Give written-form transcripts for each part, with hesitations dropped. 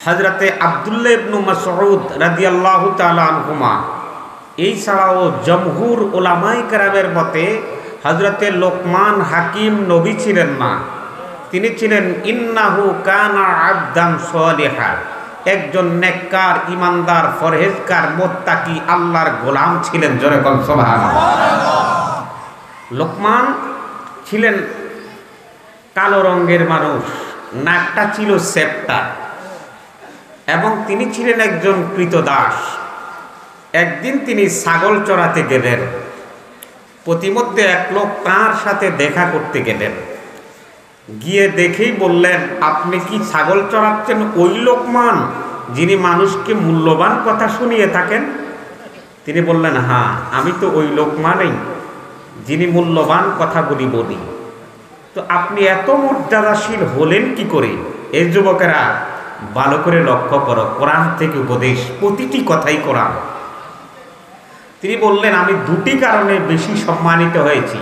হযরতে আব্দুল্লাহ ইবনে মাসউদ রাদিয়াল্লাহু তাআলা আনহুমা এই ছাড়াও জমহুর উলামায়ে কেরামের মতে হযরতে লোকমান হাকিম নবী ছিলেন না, তিনি ছিলেন ইন্নাহু কানা আবদান সালিহা, একজন নেককার ইমানদার ফরহেজগার মুত্তাকি আল্লাহর গোলাম ছিলেন। জোরে বল সুবহানাল্লাহ। লোকমান ছিলেন কালো রঙের মানুষ, নাকটা ছিল সেপ্টা, এবং তিনি ছিলেন একজন কৃতদাস। একদিন তিনি ছাগল চড়াতে গেলেন, প্রতিমধ্যে এক লোক তাঁর সাথে দেখা করতে গেলেন, গিয়ে দেখেই বললেন, আপনি কি ছাগল চড়াচ্ছেন ওই লোকমান যিনি মানুষকে মূল্যবান কথা শুনিয়ে থাকেন? তিনি বললেন, হ্যাঁ, আমি তো ওই লোকমানই যিনি মূল্যবান কথাগুলি বলি। তো আপনি এত মর্যাদাশীল হলেন কি করে? এই যুবকেরা ভালো করে লক্ষ্য করো, কোরআন থেকে উপদেশ, প্রতিটি কথাই কোরআন। তিনি বললেন, আমি দুটি কারণে বেশি সম্মানিত হয়েছি।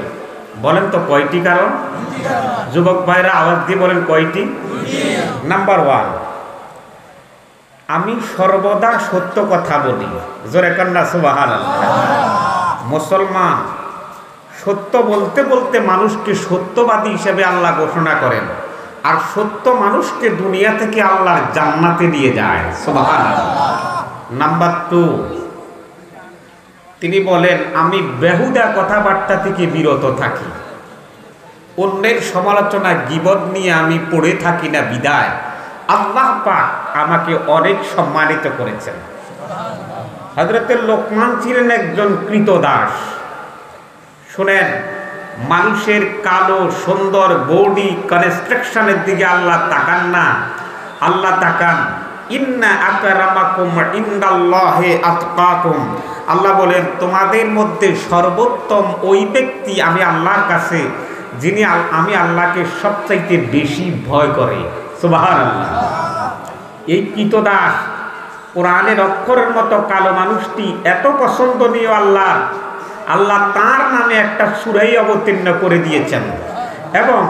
বলেন তো কয়টি কারণ? যুবক ভাইরা আওয়াজ দিয়ে বলেন কয়টি? নাম্বার 1, আমি সর্বদা সত্য কথা বলি। জোরে কান্না সুবহানাল্লাহ। মুসলমান সত্য বলতে বলতে মানুষকে সত্যবাদী হিসেবে আল্লাহ ঘোষণা করেন, আর সত্য মানুষকে দুনিয়া থেকে আল্লাহর জান্নাতে নিয়ে যায়। সুবহানাল্লাহ। নাম্বার 2, তিনি বলেন, আমি বেহুদা কথাবার্তা থেকে বিরত থাকি, অন্যের সমালোচনা গীবত নিয়ে আমি পড়ে থাকি না, বিদায় আল্লাহ পাক আমাকে অনেক সম্মানিত করেছেন। হযরতে লোকমান ছিলেন একজন কৃতদাস। শুনেন, মানুষের কালো সুন্দর বডি কনস্ট্রাকশনের দিকে আল্লাহ তাকান না, আল্লাহ তাকান ইন্না আকরামাকুম ইনদাল্লাহি আতকাকুম। আল্লাহ বলেন, তোমাদের মধ্যে সর্বোত্তম ওই ব্যক্তি আমি আল্লাহর কাছে যিনি আমি আল্লাহকে সবচাইতে বেশি ভয় করে। সুবহানাল্লাহ। এই কৃতদাস কোরআনের অক্ষরের মতো কালো মানুষটি এত পছন্দনীয় আল্লাহ তার নামে একটা সূরাই অবতীর্ণ করে দিয়েছেন, এবং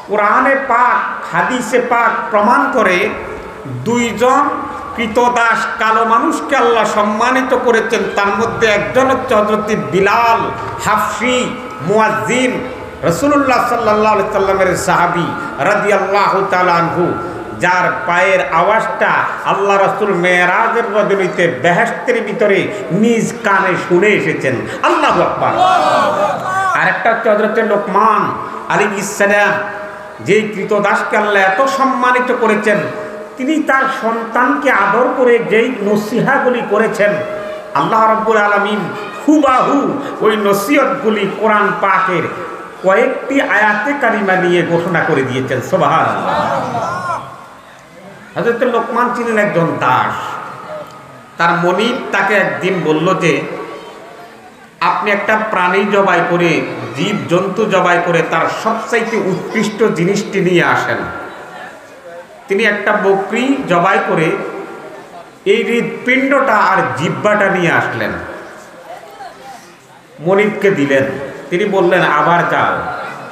কোরআনে পাক হাদিসে পাক প্রমাণ করে দুইজন কৃতদাস কালো মানুষকে আল্লাহ সম্মানিত করেছেন। তার মধ্যে একজন হচ্ছে হযরত বিলাল হাফসি মুয়াজ্জিন, রাসূলুল্লাহ সাল্লাল্লাহু আলাইহি সাল্লামের সাহাবী রাদিয়াল্লাহু তাআলা আনহু, যার পায়ের আওয়াজটা আল্লাহ রাসূল মেরাজের রজনীতে বেহেশতের ভিতরে নিজ কানে শুনে এসেছেন। আল্লাহু আকবার। আরেকটা হচ্ছে হযরত লোকমান আলাইহিস সালাম, যেই কৃতদাসকে আল্লাহ এত সম্মানিত করেছেন, তিনি তার সন্তানকে আদর করে যেই নসিহাতগুলি করেছেন, আল্লাহ রাব্বুল আলামিন হুবাহু ওই নসিহতগুলি কোরআন পাকের কয়েকটি আয়াতে কারিমা নিয়ে ঘোষণা করে দিয়েছেন। সুবহানাল্লাহ। হযরত লোকমান ছিলেন একজন দাস। তার মনিব তাকে একদিন বলল যে, আপনি একটা প্রাণী জবাই করে, জীব জন্তু জবাই করে তার সবচাইতে উৎকৃষ্ট জিনিসটি নিয়ে আসেন। তিনি একটা বকরি জবাই করে এই হৃৎপিণ্ডটা আর জিহ্বাটা নিয়ে আসলেন, মনিবকে দিলেন। তিনি বললেন, আবার যাও,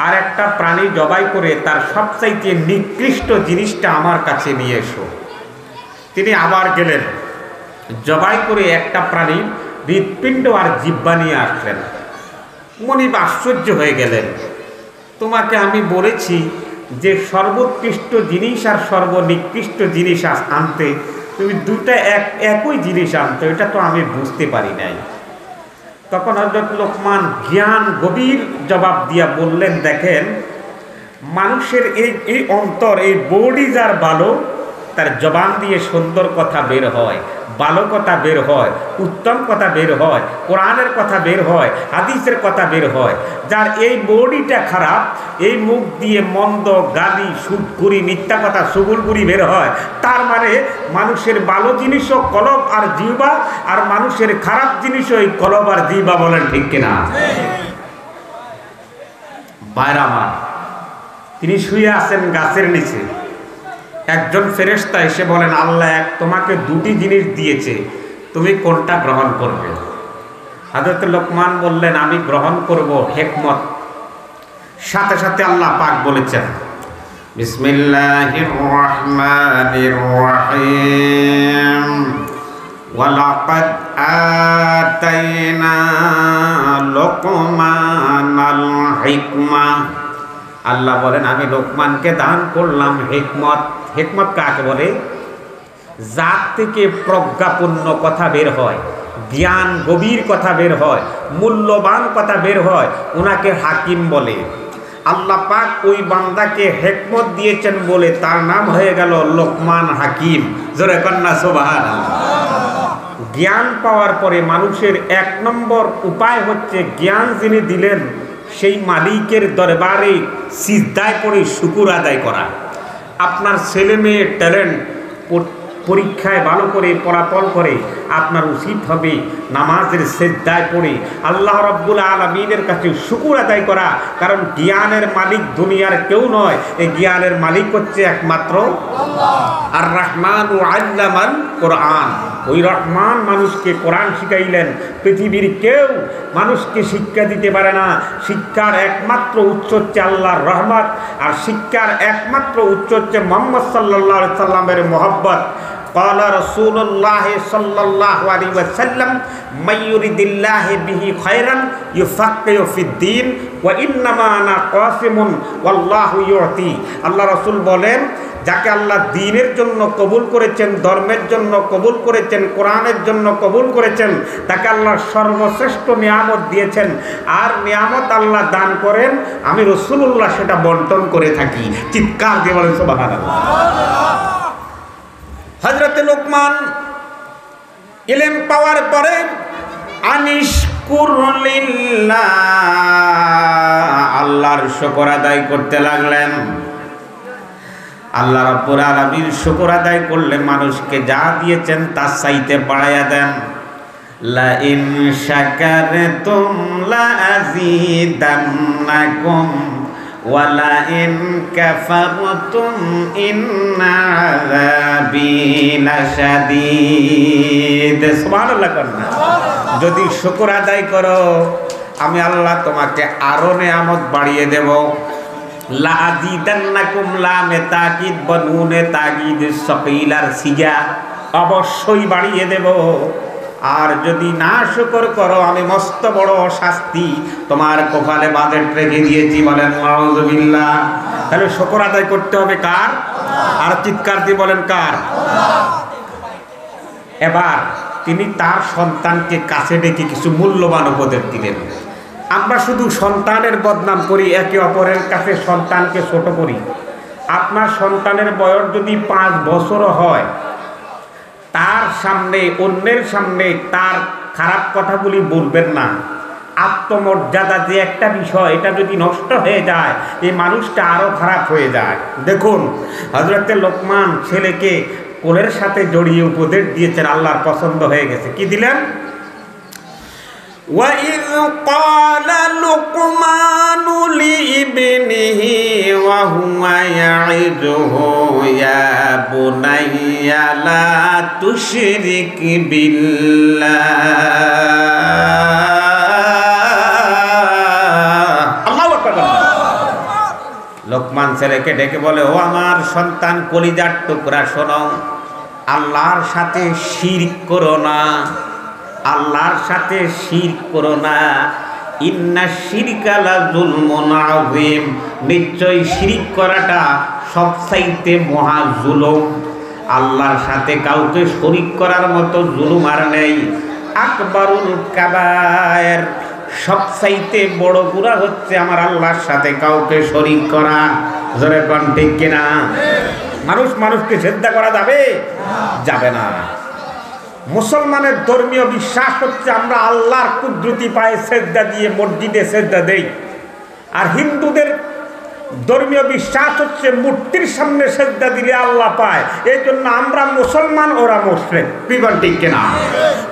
আর একটা প্রাণী জবাই করে তার সবচাইতে নিকৃষ্ট জিনিসটা আমার কাছে নিয়ে এসো। তিনি আবার গেলেন, জবাই করে একটা প্রাণীর হৃৎপিণ্ড আর জিহ্বা নিয়ে আসলেন। মনিব আশ্চর্য হয়ে গেলেন, তোমাকে আমি বলেছি যে সর্বোৎকৃষ্ট জিনিস আর সর্বনিকৃষ্ট জিনিস আনতে, তুমি দুটা একই জিনিস আনতে, এটা তো আমি বুঝতে পারি নাই। তখন হযরত লোকমান জ্ঞান গভীর জবাব দিয়া বললেন, দেখেন, মানুষের এই অন্তর, এই বডি যার ভালো, তার জবান দিয়ে সুন্দর কথা বের হয়, ভালো কথা বের হয়, উত্তম কথা বের হয়, কোরআনের কথা বের হয়, হাদিসের কথা বের হয়। যার এই বডিটা খারাপ, এই মুখ দিয়ে মন্দ গালি সুদখুরি মিথ্যা কথা সুগুলগুড়ি বের হয়। তার মানে মানুষের ভালো জিনিসও কলব আর জিহ্বা, আর মানুষের খারাপ জিনিসও এই কলব আর জিহ্বা। বলেন ঠিক কিনা? ভাইরা আমার, তিনি শুয়ে আছেন গাছের নিচে। একজন ফেরেশতা এসে বলেন, আল্লাহ তোমাকে দুটি জিনিস দিয়েছে, তুমি কোনটা গ্রহণ করবে? হযরত লোকমান বললেন, আমি গ্রহণ করব হিকমত। সাথে সাথে আল্লাহ পাক বলেছেন, বিসমিল্লাহির রহমানির রহিম। ওয়ালাকাদ আতাইনা লুকমানাল হিকমা। আল্লাহ বলেন আমি লোকমানকে দান করলাম হিকমত। হিকমত কাকে বলে? যার থেকে প্রজ্ঞাপূর্ণ কথা বের হয়, জ্ঞান গভীর কথা বের হয়, মূল্যবান কথা বের হয়, ওনাকে হাকিম বলে। আল্লাহ পাক ওই বান্দাকে হিকমত দিয়েছেন বলে তার নাম হয়ে গেল লোকমান হাকিম। জোরে কন্যা সুবহানাল্লাহ। জ্ঞান পাওয়ার পরে মানুষের এক নম্বর উপায় হচ্ছে জ্ঞান যিনি দিলেন সেই মালিকের দরবারে সিজদায় পড়ে শুকর আদায় করা। আপনার ছেলে মেয়ের ট্যালেন্ট পরীক্ষায় ভালো করে ফলাফল করে আপনার উচিত হবে নামাজের সিজদায় পড়ে আল্লাহ রাব্বুল আলামিনের কাছে শুকর আদায় করা। কারণ জ্ঞানের মালিক দুনিয়ার কেউ নয়, এই জ্ঞানের মালিক হচ্ছে একমাত্র আল্লাহ। আর রহমানু আল্লামাল কোরআন। ওই রহমান মানুষকে কোরআন শিখাইলেন। পৃথিবীর কেউ মানুষকে শিক্ষা দিতে পারে না। শিক্ষার একমাত্র উৎস হচ্ছে আল্লাহর রহমত, আর শিক্ষার একমাত্র উৎস হচ্ছে মুহাম্মদ সাল্লাল্লাহু আলাইহি সাল্লামের মহব্বত। قال رسول الله صلى الله عليه وسلم من يريد الله به خيرا يفقهه في الدين وانما انا قاسم والله يعطي। আল্লাহ রাসূল বলেন যাকে আল্লাহ দ্বীনের জন্য কবুল করেছেন, ধর্মের জন্য কবুল করেছেন, কোরআনের জন্য কবুল করেছেন, তাকে আল্লাহ সর্বশ্রেষ্ঠ নিয়ামত দিয়েছেন। আর নিয়ামত আল্লাহ দান করেন, আমি রাসূলুল্লাহ সেটা বন্টন করে থাকি। চিৎকার দিয়ে বলেন সুবহানাল্লাহ। হযরতে লোকমান ইলম পাওয়ার পরে আনিশকুর লিল্লাহ, আল্লাহর শুকর আদায় করতে লাগলেন। আল্লাহ রাব্বুল আলামিন শুকর আদায় করলে মানুষকে যা দিয়েছেন তার চাইতে বাড়ায়া দেন। লা ইন শাকারতুম লা আযীদান্নাকুম ওয়া লা ইন কাফারতুম ইন্না আযাবি লাশাদীদ। সুবহানাল্লাহ। যদি শুকর আদায় করো আমি আল্লাহ তোমাকে আরো নিয়ামত বাড়িয়ে দেব। লা আযীদান্নাকুম লামে তাকিদ বনুনে তাকিদ সকিলার সিগা, অবশ্যই বাড়িয়ে দেব। আর যদি না শুকর করো আমি মস্ত বড় শাস্তি তোমার কপালে বাজেট রেখে দিয়েছি। বলেন নাউযুবিল্লাহ। তাহলে শুকর আদায় করতে হবে কার? আর চিৎকার দিয়ে বলেন কার? এবার তিনি তার সন্তানকে কাছে ডেকে কিছু মূল্যবান উপদেশ দিলেন। আমরা শুধু সন্তানের বদনাম করি, একে অপরের কাছে সন্তানকে ছোট করি। আপনার সন্তানের বয়স যদি 5 বছরও হয়, তার সামনে অন্যের সামনে তার খারাপ কথাগুলি বলবেন না। আত্মমর্যাদা যে একটা বিষয়, এটা যদি নষ্ট হয়ে যায় এই মানুষটা আরো খারাপ হয়ে যায়। দেখুন হযরতে লোকমান ছেলেকে কোলের সাথে জড়িয়ে উপদেশ দিয়েছেন, আল্লাহর পছন্দ হয়ে গেছে। কি দিলেন? وَإِذْ قَالَ لُقْمَانُ لِابْنِهِ وَهُوَ يَعِظُهُ يَا بُنَيَّ لَا تُشْرِكْ بِاللَّهِ। আল্লাহু আকবার। লোকমান ছেলেকে ডেকে বলে, ও আমার সন্তান কলিজার টুকরা, শোনো, আল্লাহর সাথে শিরক করো না। আল্লাহর সাথে শিরক করো না। ইন্না শিরকা লা যুলমুন আযীম, নিশ্চয় শিরক করাটা সবচাইতে মহা জুলুম। আল্লাহর সাথে কাউকে শরীক করার মতো জুলুম আর নেই। আকবারুল কাবায়ের, সবচাইতে বড় গুনাহ হচ্ছে আমার আল্লাহর সাথে কাউকে শরীক করা। জোরে কোন ঠিক কিনা? মানুষকে সিজদা করা যাবে? যাবে না। মুসলমানের ধর্মীয় বিশ্বাস হচ্ছে আমরা আল্লাহর কুদরতি পায়ে সিজদা দিয়ে মসজিদে সিজদা দেই। আর হিন্দুদের ধর্মীয় বিশ্বাস হচ্ছে মূর্তির সামনে সিজদা দিলে আল্লাহ পায়। এই জন্য আমরা মুসলমান, ওরা মুশরিক। ঠিক কিনা?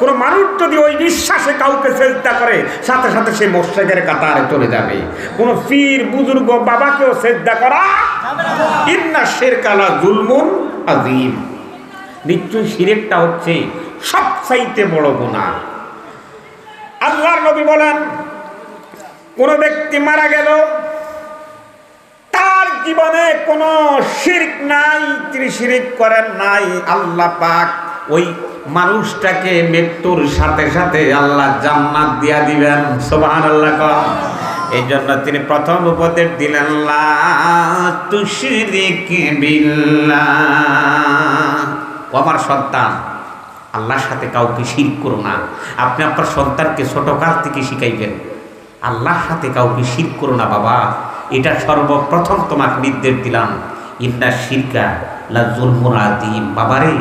কোনো মানুষ যদি ওই বিশ্বাসে কাউকে সিজদা করে সাথে সাথে সে মুশরিকের কাতারে চলে যাবে। কোনো পীর বুজুর্গ বাবাকেও সিজদা করা যাবে না। ইন্না শিরকা লা যুলমুন আযীম, নিশ্চয় শিরকটা হচ্ছে সবচাইতে বড় গুনাহ। আল্লাহর নবী বলেন, কোন ব্যক্তি মারা গেল, তার জীবনে কোনো শিরক নাই, তিনি শিরক করেন নাই। আল্লাহ পাক ওই মানুষটাকে মৃত্যুর সাথে সাথে আল্লাহ জান্নাত দিয়া দিবেন। সুবহানাল্লাহ। এই জন্য তিনি প্রথম উপদেশ দিলেন, লা তুশরিক বিল্লাহ। ও আমার সন্তান, আল্লাহর সাথে কাউকে শিরক করো না। আপনি আপনার সন্তানকে ছোটকাল থেকে শিখাইবেন, আল্লাহর সাথে কাউকে শিরক করো না বাবা। এটা সর্বপ্রথম তোমাকে নির্দেশ দিলাম। ইন্না শিরকা লা যুলমুন আযীম। বাবারে,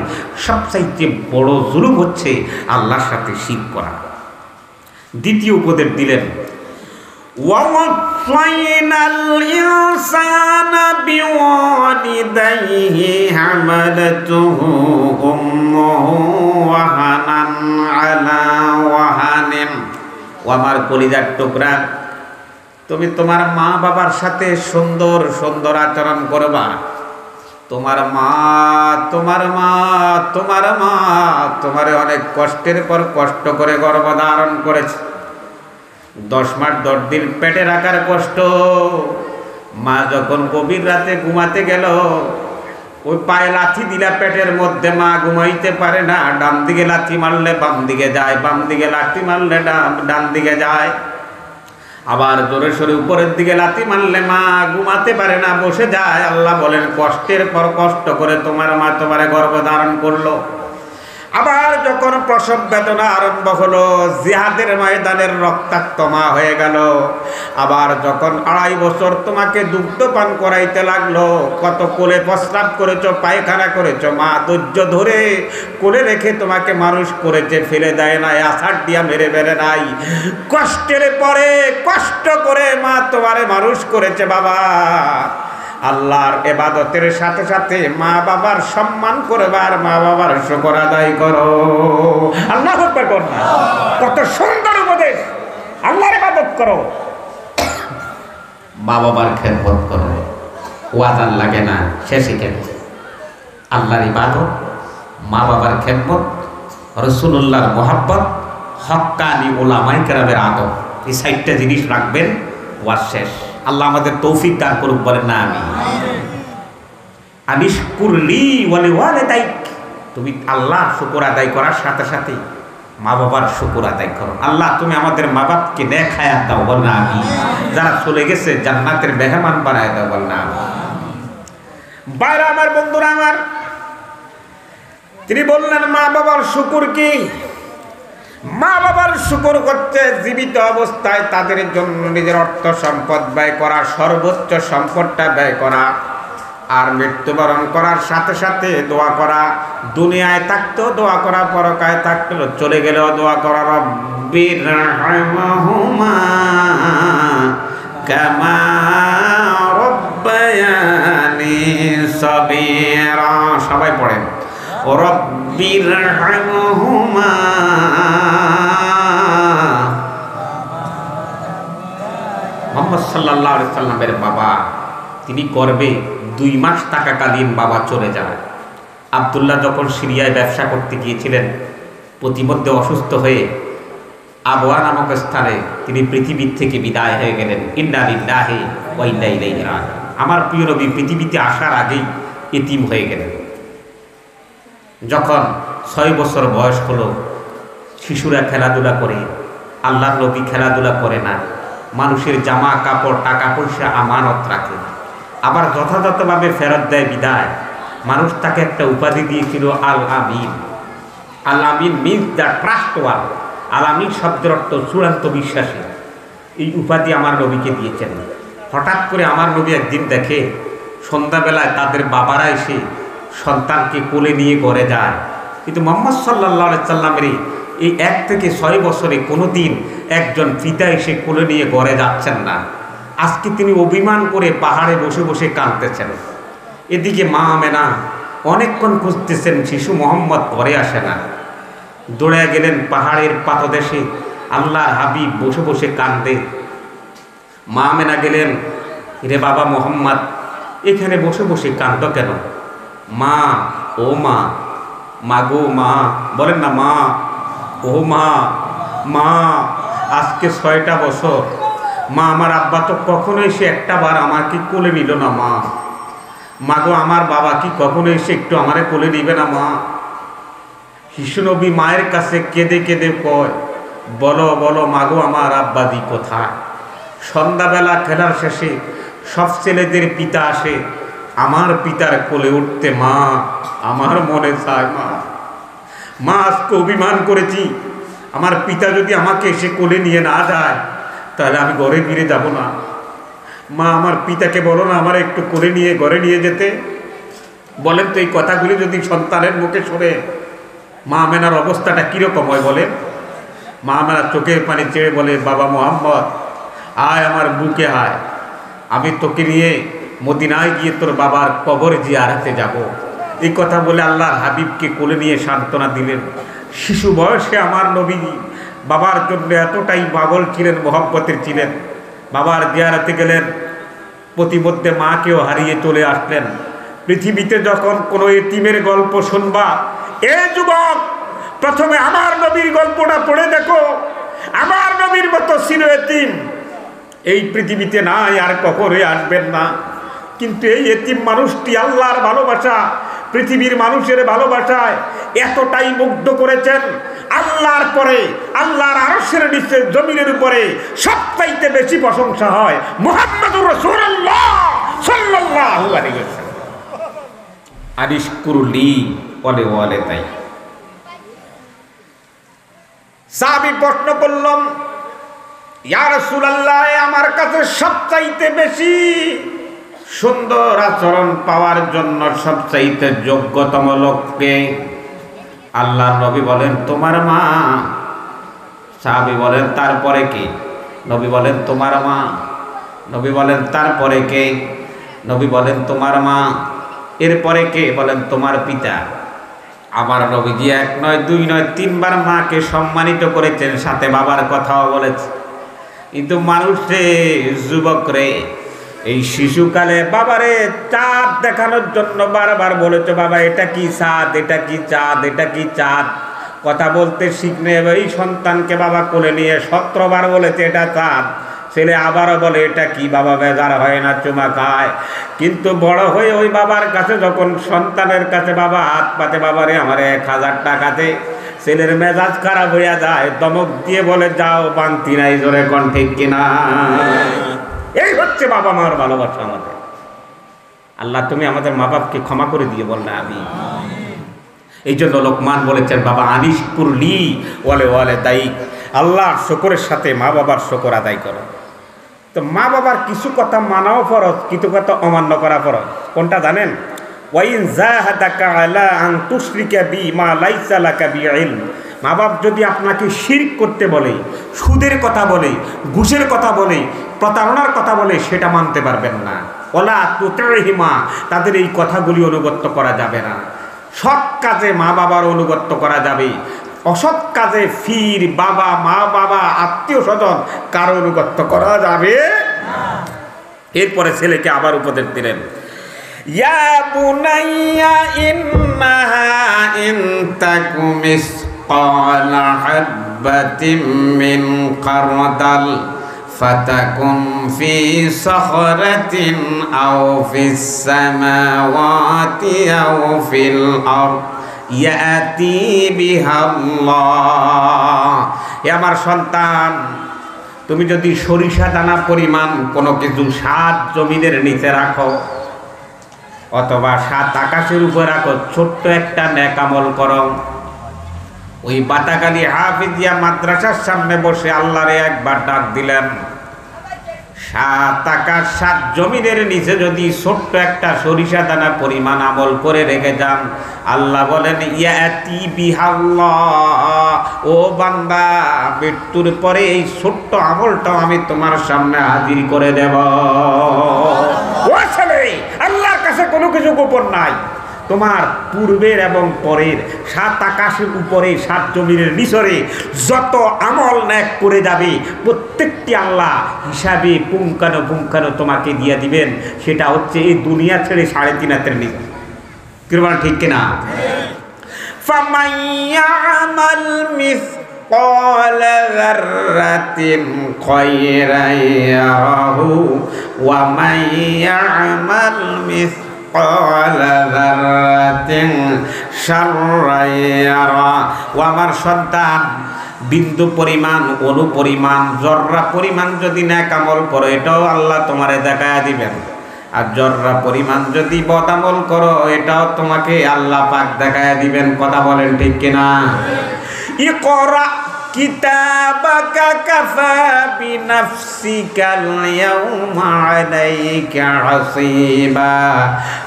সবচাইতে বড় জুলুম হচ্ছে আল্লাহর সাথে শিরক করা। দ্বিতীয় উপদেশ দিলেন, وَوَصَّيْنَا الْإِنسَانَ بِوَالِدَيْهِ حَمَلَتْهُ أُمُّهُ وَهَنًا عَلَى وَهَنٍ। ও আমার কলিজার টুকরা, তুমি তোমার মা বাবার সাথে সুন্দর সুন্দর আচরণ করবা। তোমার মা তোমারে অনেক কষ্টের পর কষ্ট করে গর্ভধারণ করেছে। 10 মাস 10 দিন পেটে রাখার কষ্ট। মা যখন গভীর রাতে ঘুমাতে গেল, ওই পায়ে লাথি দিলা পেটের মধ্যে, মা ঘুমাইতে পারে না। ডান দিকে লাথি মারলে বাম দিকে যায়, বাম দিকে লাথি মারলে ডান দিকে যায়। আবার জোরে সোরে উপরের দিকে লাথি মারলে মা ঘুমাতে পারে না, বসে যায়। আল্লাহ বলেন, কষ্টের পর কষ্ট করে তোমার মা তোমারে গর্ভধারণ করলো। আবার যখন প্রসব বেদনা আরম্ভ হলো, জিহাদের ময়দানের রক্তাক্ত মা হয়ে গেল। আবার যখন 2.5 বছর তোমাকে দুগ্ধ পান করাইতে লাগলো, কত কোলে প্রস্রাব করেছো, পায়খানা করেছো, মা ধৈর্য ধরে কোলে রেখে তোমাকে মানুষ করেছে, ফেলে দেয় নাই, আছাড় দিয়া মেরে বেড়ে নাই। কষ্টের পরে কষ্ট করে মা তোমারে মানুষ করেছে বাবা। আল্লাহর ইবাদতের সাথে সাথে মা বাবার সম্মান করবার, মা বাবার শুকর আদায় করো। আল্লাহু আকবার করো। কত সুন্দর উপদেশ। আল্লাহর ইবাদত করো, মা বাবার খেদমত করো। ওয়াদান লাগে না, শেষে কেন? আল্লাহর ইবাদত, মা বাবার খেদমত, রাসূলুল্লাহর মুহাব্বত, হক্কানি উলামায়ে কেরামের আদব, এই 4টা জিনিস রাখবেন, ওয়াজ শেষ। আল্লাহ আমাদের তৌফিক দান করুক, বলেন না আমি। আনিশকুরলি ওয়ালি ওয়ালিদাইক। তুমি আল্লাহ শুকর আদায় করার সাথে সাথে মা বাবার শুকর আদায় করো। আল্লাহ তুমি আমাদের মা বাপকে নেক হায়াত দাও, বল না আমি। যারা চলে গেছে জান্নাতের মেহমান বানায় দাও, বল না। বাইরে আমার বন্ধুরা আমার, তিনি বললেন মা বাবার শুকর কি? মা বাবার শুকর করতে জীবিত অবস্থায় তাদের জন্য নিজের অর্থ সম্পদ ব্যয় করা, সর্বোচ্চ সম্পদটা ব্যয় করা, আর মৃত্যুবরণ করার সাথে সাথে দোয়া করা। দুনিয়ায় থাকতেও দোয়া করা, পরকায় থাকতেও, চলে গেলেও দোয়া করা। রব্বিরহামহুমা কামা রব্বায়ানি সগীরা। সবাই পড়েন, রব্বিরহামহুমা। মুহাম্মদ সাল্লাল্লাহু আলাইহি সাল্লামের বাবা, তিনি গর্ভে 2 মাস থাকাকালীন বাবা চলে যায়। আব্দুল্লাহ যখন সিরিয়ায় ব্যবসা করতে গিয়েছিলেন, প্রতিমধ্যে অসুস্থ হয়ে আবওয়া নামক স্থানে তিনি পৃথিবীর থেকে বিদায় হয়ে গেলেন। ইন্না লিল্লাহি ওয়া ইন্না ইলাইহি রাজিউন। আমার প্রিয় নবী পৃথিবীতে আসার আগেই এতিম হয়ে গেলেন। যখন 6 বছর বয়স হলো, শিশুরা খেলাধুলা করে, আল্লাহর নবী খেলাধুলা করে না। মানুষের জামা কাপড়, টাকা পয়সা আমানত রাখে, আবার যথাযথভাবে ফেরত দেয় বিদায়। মানুষ তাকে একটা উপাধি দিয়েছিল, আল আমিন। আল আমিন মিন্স দ্য ট্রাস্ট ওয়ান। আল আমিন শব্দের অর্থ চূড়ান্ত বিশ্বাসী। এই উপাধি আমার নবীকে দিয়েছেন। হঠাৎ করে আমার নবী একদিন দেখে সন্ধ্যাবেলায় তাদের বাবারা এসে সন্তানকে কোলে নিয়ে ঘরে যায়, কিন্তু মুহাম্মদ সাল্লাল্লাহু আলাইহি সাল্লামের এই 1 থেকে 6 বছরে কোনো দিন একজন পিতা এসে কোলে নিয়ে ঘরে যাচ্ছেন না। আজকে তিনি অভিমান করে পাহাড়ে বসে বসে কাঁদতেছেন। এদিকে মা আমেনা অনেকক্ষণ খুঁজতেছেন, শিশু মোহাম্মদ ঘরে আসে না। দৌড়ে গেলেন পাহাড়ের পাদদেশে, আল্লাহর হাবিব বসে বসে কাঁদে। মা আমেনা গেলেন, রে বাবা মোহাম্মদ, এখানে বসে বসে কাঁদ কেন? মা, ও মা, মা গো মা, বলেন না মা, ও মা, মা। আজকে 6টা বছর মা, আমার আব্বা তো কখনোই সে একটা বার আমাকে কোলে নিল না মা। মাগো আমার বাবা কি কখনো এসে একটু আমারে কোলে নিবে না মা? শিশু নবী মায়ের কাছে কেঁদে কেঁদে কয়, বলো বলো মাগো আমার আব্বাদি কোথায়? সন্ধ্যাবেলা খেলার শেষে সব ছেলেদের পিতা আসে, আমার পিতার কোলে উঠতে মা আমার মনে চায় মা, মা আজকে অভিমান করেছি, আমার পিতা যদি আমাকে এসে কোলে নিয়ে না যায় তাহলে আমি ঘরে ফিরে যাব না। মা আমার পিতাকে বলো না আমার একটু কোলে নিয়ে ঘরে নিয়ে যেতে। বলেন তো এই কথাগুলি যদি সন্তানের মুখে শোনে মা আমেনার অবস্থাটা কীরকম হয় বলেন? মা আমেনা চোখের পানি চেয়ে বলে, বাবা মোহাম্মদ আয় আমার বুকে আয়, আমি তোকে নিয়ে মদিনায় গিয়ে তোর বাবার কবর জিয়ারতে যাব। এই কথা বলে আল্লাহর হাবিবকে কোলে নিয়ে সান্ত্বনা দিলেন। শিশু বয়সে আমার নবী বাবার জন্য এতটাই পাগল ছিলেন, মহব্বতের ছিলেন। বাবার জিয়ারতে গেলেন, প্রতিমধ্যে মাকেও হারিয়ে চলে আসলেন। পৃথিবীতে যখন কোনো এতিমের গল্প শুনবা, এ যুবক প্রথমে আমার নবীর গল্পটা পড়ে দেখো। আমার নবীর মতো ছিল এতিম এই পৃথিবীতে নাই, আর কখনোই আসবেন না। কিন্তু এই এতিম মানুষটি আল্লাহর ভালোবাসা, পৃথিবীর মানুষের ভালোবাসায় এতটাই মুগ্ধ করেছেন, আল্লাহর পরে আল্লাহর আরশের নিচে জমিনের উপরে সবচাইতে বেশি প্রশংসা হয় মুহাম্মদুর রাসূলুল্লাহ সাল্লাল্লাহু আলাইহি ওয়াসাল্লাম। আনিশকুরলি বলে বলে তাই সাহাবী প্রশ্ন করলাম, ইয়া রাসূলুল্লাহ আমার কাছে সবচাইতে বেশি সুন্দর আচরণ পাওয়ার জন্য সবচাইতে যোগ্যতম লোককে? আল্লাহর নবী বলেন তোমার মা। সাহাবী বলেন তারপরে কে? নবী বলেন তোমার মা। নবী বলেন তারপরে কে? নবী বলেন তোমার মা। এরপরে কে? বলেন তোমার পিতা। আমার নবীজি এক নয় দুই নয় তিনবার মাকে সম্মানিত করেছেন, সাথে বাবার কথাও বলেছে। কিন্তু মানুষ রে, যুবক রে, এই শিশুকালে বাবারে চাঁদ দেখানোর জন্য বারবার বলেছে, বাবা এটা কি চাঁদ, এটা কি চাঁদ, এটা কি চাঁদ। কথা বলতে শিখনে এই সন্তানকে বাবা কোলে নিয়ে 17 বার বলেছে এটা চাঁদ। ছেলে আবারও বলে এটা কি, বাবা বেজার হয় না, চুমা খায়। কিন্তু বড় হয়ে ওই বাবার কাছে যখন সন্তানের কাছে বাবা হাত পাতে, বাবারে আমার 1000 টাকাতে, ছেলের মেজাজ খারাপ হইয়া যায়, দমক দিয়ে বলে যাও বান্তি নাই, জোরে কোন ঠিক কিনা? এই হচ্ছে বাবা মার ভালোবাসা আমাদের। আল্লাহ তুমি আমাদের মা বাপকে ক্ষমা করে দিয়ে বললে আমি। এই জন্য লোকমান বলেছেন, বাবা আনিশকুরলি ওয়ালে ওয়ালে তাই, আল্লাহ শুকরের সাথে মা বাবার শুকর আদায় করো। তো মা বাবার কিছু কথা মানাও ফরজ, কিছু কথা অমান্য করা ফরজ। কোনটা জানেন? ওয়াইন জাহাদাকা আলা আন তুশরিকা বি মা লাইসা লাকা বিইলম। মা বাপ যদি আপনাকে শিরক করতে বলে, সুদের কথা বলে, ঘুষের কথা বলে, প্রতারণার কথা বলে, সেটা মানতে পারবেন না। ওলা তুতিহিমা, তাদের এই কথাগুলি অনুগত্য করা যাবে না। সৎ কাজে মা বাবার অনুগত্য করা যাবে, অসৎ কাজে ফির বাবা মা বাবা আত্মীয় স্বজন কারো অনুগত্য করা যাবে না। এরপরে ছেলেকে আবার উপদেশ দিলেন, ইয়া বুনাইয়া ইন্নাহা ইন তাকু মিসকালা হাববাতিন মিন খারদাল ফাতাকুন ফি সাখরাতিন আও ফিস সামাওয়াতি আও ফিল আরদ ইয়াতি বিহাল্লাহ। এ আমার সন্তান, তুমি যদি সরিষা দানা পরিমাণ কোনো কিছু 7 জমিনের নিচে রাখো অথবা 7 আকাশের উপর রাখো, ছোট্ট একটা নেক আমল করো। ওই বাটাকালী হাফিজিয়া মাদ্রাসার সামনে বসে আল্লাহরে একবার ডাক দিলেন, 7 আকাশ 7 জমিনের নিচে যদি ছোট্ট একটা সরিষা দানা পরিমাণ আমল করে রেখে যান, আল্লাহ বলেন ইয়াতি বিহাল্লাহ, ও বান্দা মৃত্যুর পরে এই ছোট্ট আমলটাও আমি তোমার সামনে হাজির করে দেব। ও ছেলে, আল্লাহর কাছে কোনো কিছু গোপন নাই। তোমার পূর্বের এবং পরের 7 আকাশের উপরে 7 জমিনের নিচরে যত আমল নেক করে যাবে প্রত্যেকটি আল্লাহ হিসাবে পুঙ্খানো তোমাকে দিয়ে দিবেন। সেটা হচ্ছে এই দুনিয়া ছেড়ে 3.5 হাতের নিচে। কিরকম ঠিক কিনা? ফামান ইয়ামাল মিসকালা যাররাতিন খায়রান ইয়ারাহু ওয়া মান ইয়ামাল মিসকালা যাররাতিন শাররান ইয়ারা। ও আমার সন্তান, বিন্দু পরিমাণ, অণু পরিমাণ, জররা পরিমাণ যদি নেক আমল করো এটাও আল্লাহ তোমারে দেখায়া দিবেন। আর জররা পরিমাণ যদি বদ আমল করো এটাও তোমাকে আল্লাহ পাক দেখায়া দিবেন। কথা বলেন ঠিক কিনা? ইকরা কিতাবাকা কাফা বিনাফসিকাল ইয়াউমা আলাইকা হাসিবা।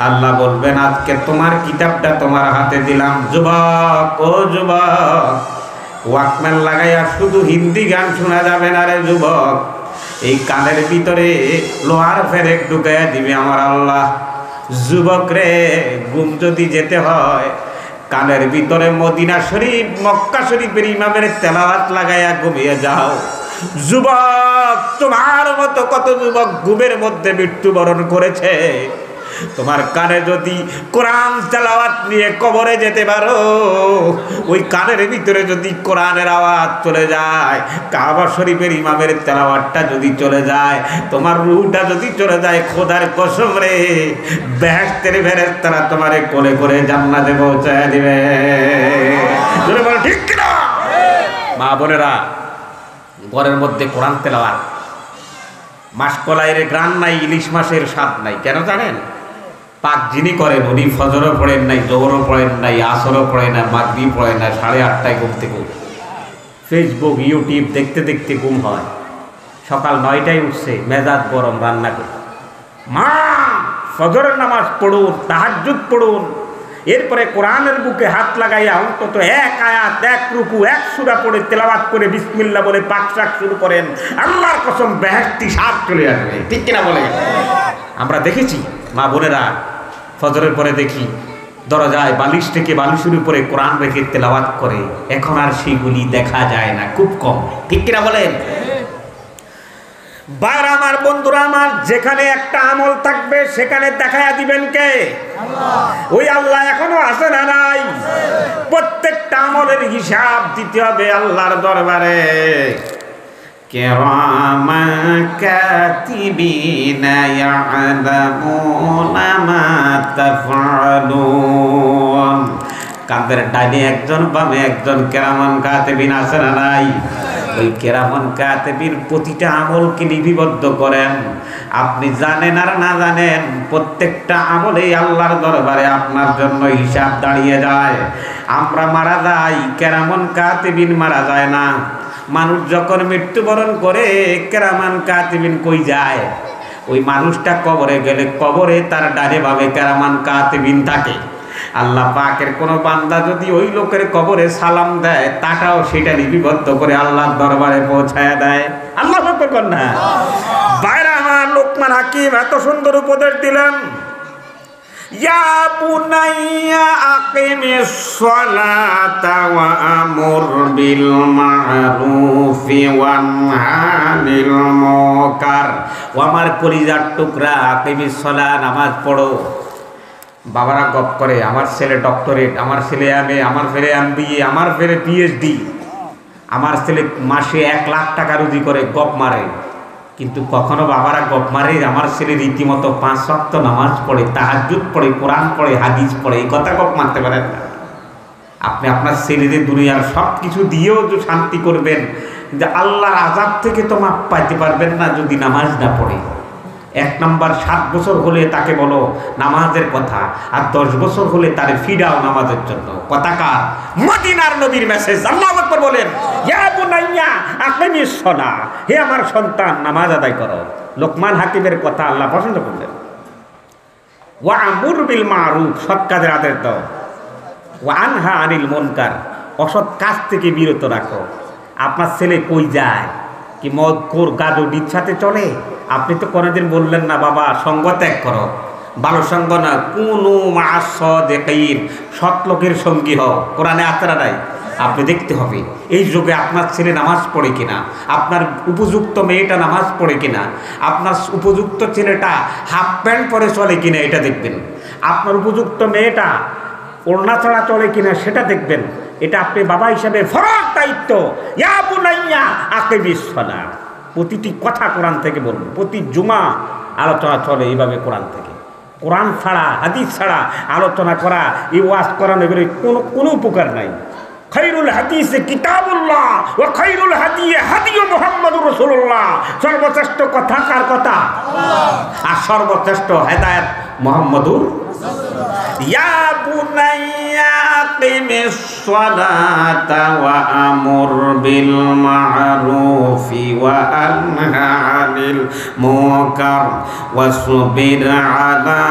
আল্লাহ বলবেন আজকে তোমার কিতাবটা তোমার হাতে দিলাম। যুবক, ও যুবক, ওয়াকম্যান লাগাইয়া শুধু হিন্দি গান শোনা যাবে না রে যুবক। এই কানের ভিতরে লোহার ফেরেক ঢুকাইয়া দিবে আমার আল্লাহ। যুবক রে, ঘুম যদি যেতে হয় কানের ভিতরে মদিনা শরীফ, মক্কা শরীফের ইমামের তেলাওয়াত লাগাইয়া ঘুমিয়ে যাও। যুবক, তোমার মতো কত যুবক ঘুমের মধ্যে মৃত্যুবরণ করেছে। তোমার কানে যদি কোরআন তেলাওয়াত নিয়ে কবরে যেতে পারো, ওই কানের ভিতরে যদি কোরআনের আওয়াজ চলে যায়, কাবা শরীফের ইমামের তেলাওয়াতটা যদি চলে যায়, তোমার রূহটা যদি চলে যায়, খোদার কসম রে, বেহেশতের ফেরেশতারা তোমারে কোলে করে জান্নাতে পৌঁছায় দিবে। ঠিক কিনা? মা বোনেরা, ঘরের মধ্যে কোরআন তেলাওয়াত, মাসকলাইয়ের গ্রান নাই, ইলিশ মাছের স্বাদ নাই। কেন জানেন? পাক যিনি করেন উনি ফজরও পড়েন নাই, জোহরও পড়েন নাই, আসরও পড়েন না, মাগরিব পড়েন না, 8:30টায় ঘুম থেকে ফেসবুক ইউটিউব দেখতে দেখতে ঘুম হয়। সকাল 9টায় উঠছে, মেজাজ গরম, রান্না করে মা ফজরের নামাজ পড়ুন, তাহাজ্জুদ পড়ুন, এরপরে কোরআনের বুকে হাত লাগাইয়া অন্তত এক আয়াত, এক রুকু, এক সূরা পড়ে তেলাওয়াত করে বিসমিল্লাহ বলে পাক শাক শুরু করেন। আল্লাহর কসম বেহেশতি স্বাদ চলে আসবে। ঠিক কিনা বলে? আমরা দেখেছি মা বোনেরা ফজরের পরে দেখি দরজায় বালিশ থেকে বালিশের উপরে কোরআন রেখে তেলাওয়াত করে। এখন আর সেগুলি দেখা যায় না, খুব কম। ঠিক কিনা বলেন? বার আমার, বন্ধুরা আমার, যেখানে একটা আমল থাকবে সেখানে দেখায়া দিবেন কে? আল্লাহ। ওই আল্লাহ এখনো আছে না নাই? প্রত্যেকটা আমলের হিসাব দিতে হবে আল্লাহর দরবারে। কিরামান কাতিবিনা ইয়ালামুনা মা তাফআলুন। কাদের ডাইনে একজন, বামে একজন কিরামান কাতিবিন আছে না নাই? ওই কিরামান কাতিবিন প্রতিটা আমলকে লিপিবদ্ধ করেন। আপনি জানেন আর না জানেন, প্রত্যেকটা আমলেই আল্লাহর দরবারে আপনার জন্য হিসাব দাঁড়িয়ে যায়। আমরা মারা যাই, কিরামান কাতিবিন মারা যায় না। মানুষ যখন মৃত্যুবরণ করে, কিরামান কাতিবিন কই যায়? ওই মানুষটা কবরে গেলে কবরে তার ডানে বামে কিরামান কাতিবিন থাকে। আল্লাহ পাকের কোনো বান্দা যদি ওই লোকের কবরে সালাম দেয়, তাটাও সেটা লিপিবদ্ধ করে আল্লাহর দরবারে পৌঁছায় দেয়। আল্লাহ পাক না? বাইরে আমার লোকমান হাকিম এত সুন্দর উপদেশ দিলেন, ইয়া বুনাইয়া আকিমিস সালাতা ওয়া আমুর বিল মারুফি ওয়ানহা আনিল মুনকার। ও আমার কলিজার টুকরা, আকিমিস সালাত, নামাজ পড়ো। বাবারা গপ করে, আমার ছেলে ডক্টরেট, আমার ছেলে এমএ, আমার ছেলে এমবিএ, আমার ছেলে পিএইচডি, আমার ছেলে মাসে 1 লাখ টাকা রুজি করে, গপ মারে। কিন্তু কখনো বাবারা গপ মারে আমার ছেলে রীতিমতো 5 ওয়াক্ত নামাজ পড়ে, তাহাজ্জুদ পড়ে, কোরআন পড়ে, হাদিস পড়ে, এই কথা গপ মারতে পারেন না। আপনি আপনার ছেলেদের দুনিয়ার সব কিছু দিয়েও যে শান্তি করবেন, যে আল্লাহর আযাব থেকে তো মাপ পাইতে পারবেন না যদি নামাজ না পড়ে। 1 নাম্বার 7 বছর হলে তাকে বলো নামাজের কথা, আর 10 বছর হলে তারে ফিরাও নামাজের জন্য। কথাকার মদিনার নবীর মেসেজ। আল্লাহু আকবার বলেন, ইয়া বুনাইয়া আকিমিস সালাহ, হে আমার সন্তান নামাজ আদায় করো। লোকমান হাকিমের কথা আল্লাহ পছন্দ করলেন। ওয়া আমুর বিল মারুফ, সৎ কাজের আদেশ দাও। ওয়া আনহা আনিল মুনকার, অসৎ কাজ থেকে বিরত রাখো। আপনার ছেলে কই যায়? কি মদ খোর গাদুডির সাথে চলে? আপনি তো কোনোদিন বললেন না বাবা সঙ্গ ত্যাগ করো, ভালো সঙ্গ না, কুনু মা'আস সাদিকিন, সৎ লোকের সঙ্গী হও। কোরআনে আছে না নাই? আপনি দেখতে হবে এই যুগে আপনার ছেলে নামাজ পড়ে কিনা, আপনার উপযুক্ত মেয়েটা নামাজ পড়ে কিনা, আপনার উপযুক্ত ছেলেটা হাফ প্যান্ট পরে চলে কিনা এটা দেখবেন, আপনার উপযুক্ত মেয়েটা ওড়না ছাড়া চলে কিনা সেটা দেখবেন। এটা আপনি বাবা হিসাবে ফরজ দায়িত্ব। ইয়া বুনাইয়া আকিমিস সালাহ, প্রতিটি কথা কোরআন থেকে বলবো, প্রতি জুমা আলোচনা চলে এইভাবে কোরআন থেকে। কোরআন ছাড়া হাদিস ছাড়া আলোচনা করা, এই ওয়াজ করানো এগুলো কোনো উপকার নাই। খায়রুল হাদিসে কিতাবুল্লাহ ওয়া খায়রুল হাদি হাদি মুহাম্মদুর রাসূলুল্লাহ। সর্বশ্রেষ্ঠ কথা কার কথা? আর সর্বশ্রেষ্ঠ হেদায়েত মুহাম্মদুর। ইয়া বুনাইয়া আকিমিস সালাতা ওয়া আমুর বিল মা'রুফি ওয়া আনহা আনিল মুনকার ওয়াসবির আলা